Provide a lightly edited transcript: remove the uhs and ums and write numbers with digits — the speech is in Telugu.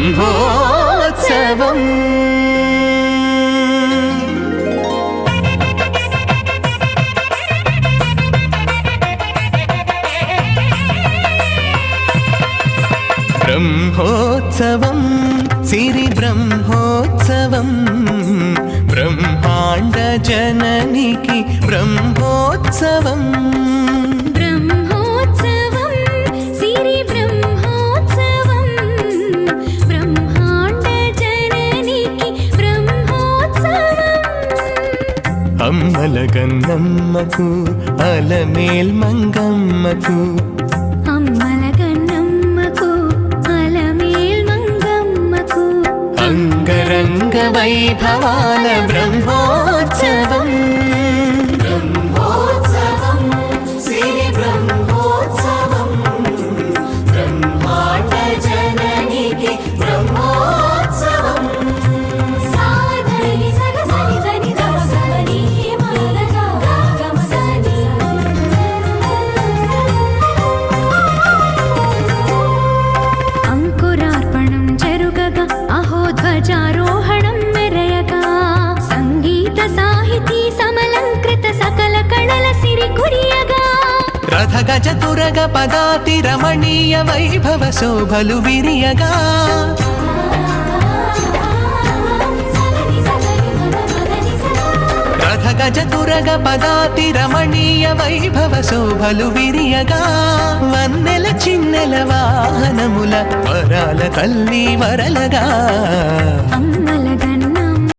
బ్రహ్మోత్సవం. బ్రహ్మోత్సవం సిరి బ్రహ్మోత్సవం బ్రహ్మాండ జననికి బ్రహ్మోత్సవం. బ్రహ్మోత్సవం సిరి బ్రహ్మోత్సవం బ్రహ్మాండ జననికి బ్రహ్మోత్సవం. అమ్మల గన్నమ్మకు అలమేల్ మంగమ్మకు అమ్మల గన్నమ్మకు అలమేల్ మంగమ్మకు అంగరంగ వైభవాల బ్రహ్మోత్సవం. బ్రహ్మోత్సవం సిరి బ్రహ్మోత్సవం బ్రహ్మాండ జననికి బ్రహ్మోత్సవం. సాధని సగసని దని దమసని మలగా గమసని అంకురార్పణం జరుగగా అహో ధ్వజారోహణం మెరయగా సంగీత సాహితీ సమలంకృత సకల కళల సిరి కురియగా రథ గజ తురగ పదాతి రమణీయ వైభవ శోభలు విరియగా రథ గజ తురగ పదాతి రమణీయ వైభవ శోభలు విరియగా వన్నెల చిన్నెల వాహనముల వరాల తల్లి వరలగా అమ్మల